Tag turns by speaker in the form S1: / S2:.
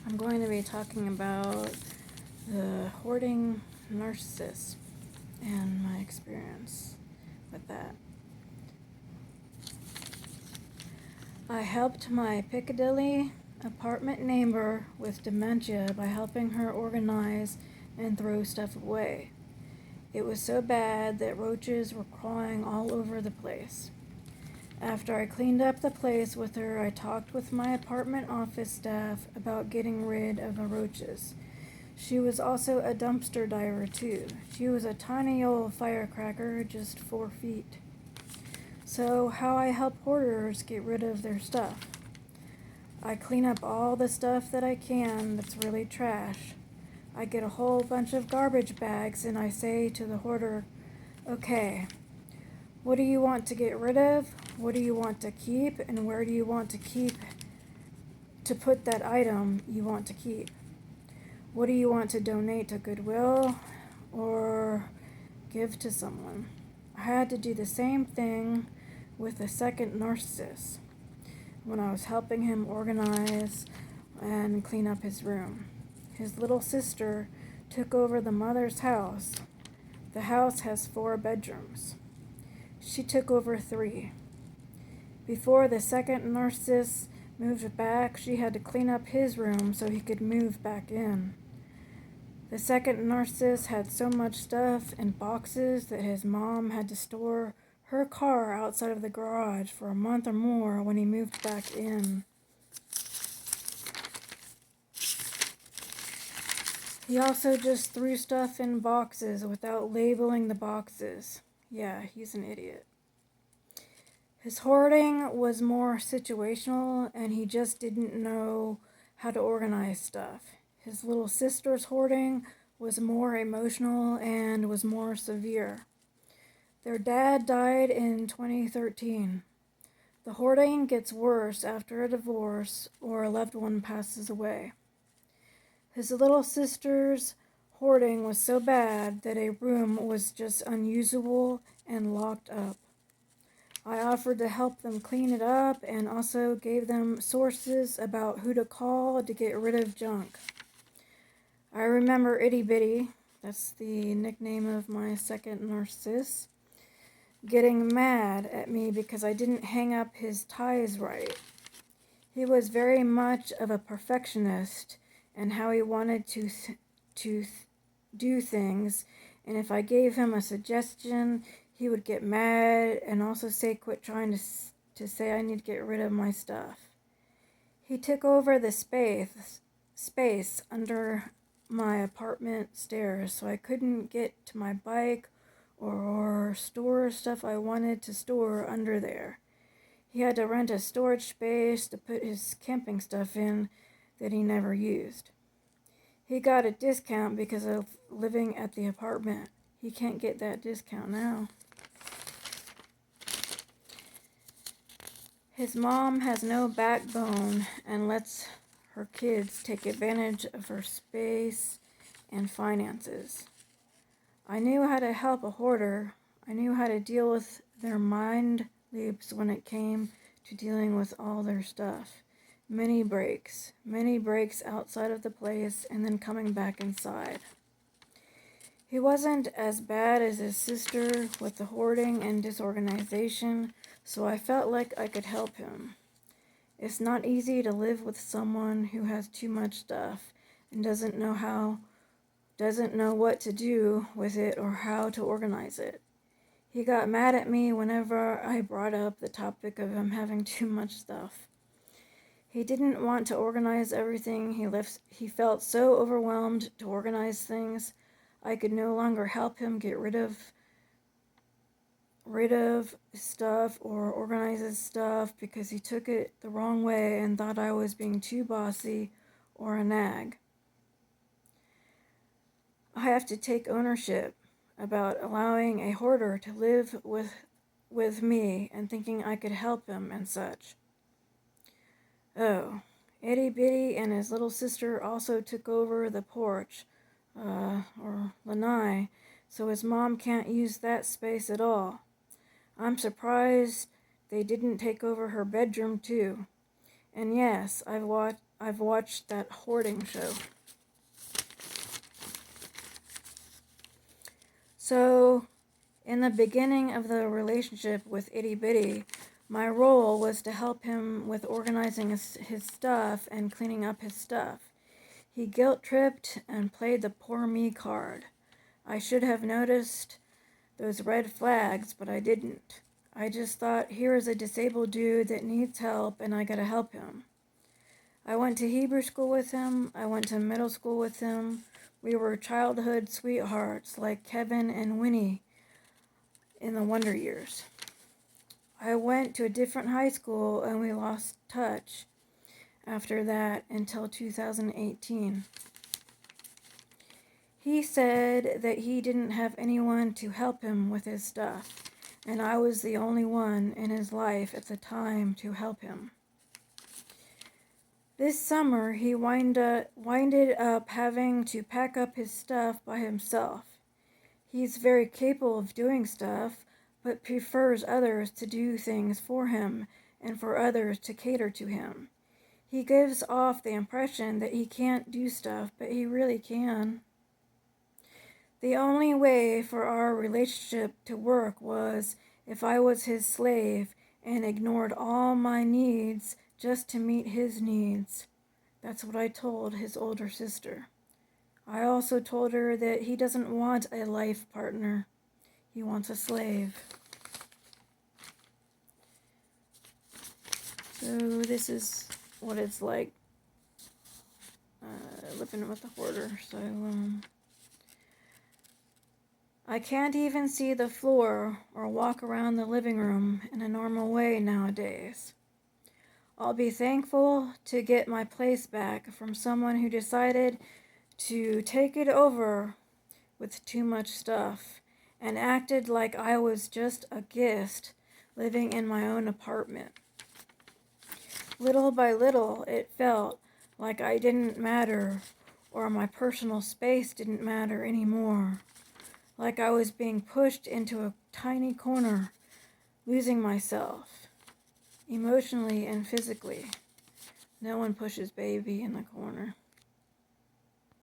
S1: I'm going to be talking about the hoarding narcissist and my experience with that. I helped my Piccadilly apartment neighbor with dementia by helping her organize and throw stuff away. It was so bad that roaches were crawling all over the place. After I cleaned up the place with her, I talked with my apartment office staff about getting rid of the roaches. She was also a dumpster diver too. She was a tiny old firecracker, just 4 feet. So how I help hoarders get rid of their stuff. I clean up all the stuff that I can that's really trash. I get a whole bunch of garbage bags and I say to the hoarder, okay, what do you want to get rid of? What do you want to keep? And where do you want to put that item you want to keep? What do you want to donate to Goodwill or give to someone? I had to do the same thing with the second narcissist when I was helping him organize and clean up his room. His little sister took over the mother's house. The house has 4 bedrooms. She took over 3. Before the second narcissist moved back, she had to clean up his room so he could move back in. The second narcissist had so much stuff in boxes that his mom had to store her car outside of the garage for a month or more when he moved back in. He also just threw stuff in boxes without labeling the boxes. Yeah, he's an idiot. His hoarding was more situational, and he just didn't know how to organize stuff. His little sister's hoarding was more emotional and was more severe. Their dad died in 2013. The hoarding gets worse after a divorce or a loved one passes away. His little sister's hoarding was so bad that a room was just unusable and locked up. I offered to help them clean it up and also gave them sources about who to call to get rid of junk. I remember Itty Bitty, that's the nickname of my second narcissist, getting mad at me because I didn't hang up his ties right. He was very much of a perfectionist and how he wanted to do things, and if I gave him a suggestion, he would get mad and also say quit trying to say I need to get rid of my stuff. He took over the space under my apartment stairs, so I couldn't get to my bike or store stuff I wanted to store under there. He had to rent a storage space to put his camping stuff in that he never used. He got a discount because of living at the apartment. He can't get that discount now. His mom has no backbone and lets her kids take advantage of her space and finances. I knew how to help a hoarder. I knew how to deal with their mind loops when it came to dealing with all their stuff. Many breaks outside of the place and then coming back inside. He wasn't as bad as his sister with the hoarding and disorganization, so I felt like I could help him. It's not easy to live with someone who has too much stuff and doesn't know what to do with it or how to organize it. He got mad at me whenever I brought up the topic of him having too much stuff. He didn't want to organize everything. He felt so overwhelmed to organize things. I could no longer help him get rid of stuff or organize his stuff because he took it the wrong way and thought I was being too bossy or a nag. I have to take ownership about allowing a hoarder to live with me and thinking I could help him and such. Oh, Itty Bitty and his little sister also took over the porch, or lanai, so his mom can't use that space at all. I'm surprised they didn't take over her bedroom too. And yes, I've I've watched that hoarding show. So, in the beginning of the relationship with Itty Bitty, my role was to help him with organizing his stuff and cleaning up his stuff. He guilt-tripped and played the poor me card. I should have noticed those red flags, but I didn't. I just thought, here is a disabled dude that needs help and I gotta help him. I went to Hebrew school with him. I went to middle school with him. We were childhood sweethearts like Kevin and Winnie in the Wonder Years. I went to a different high school and we lost touch after that until 2018. He said that he didn't have anyone to help him with his stuff, and I was the only one in his life at the time to help him. This summer, he winded up having to pack up his stuff by himself. He's very capable of doing stuff, but prefers others to do things for him and for others to cater to him. He gives off the impression that he can't do stuff, but he really can. The only way for our relationship to work was if I was his slave and ignored all my needs just to meet his needs. That's what I told his older sister. I also told her that he doesn't want a life partner. He wants a slave. So this is what it's like living with a hoarder. So I can't even see the floor or walk around the living room in a normal way nowadays. I'll be thankful to get my place back from someone who decided to take it over with too much stuff and acted like I was just a guest living in my own apartment. Little by little, it felt like I didn't matter or my personal space didn't matter anymore. Like I was being pushed into a tiny corner, losing myself, emotionally and physically. No one pushes baby in the corner.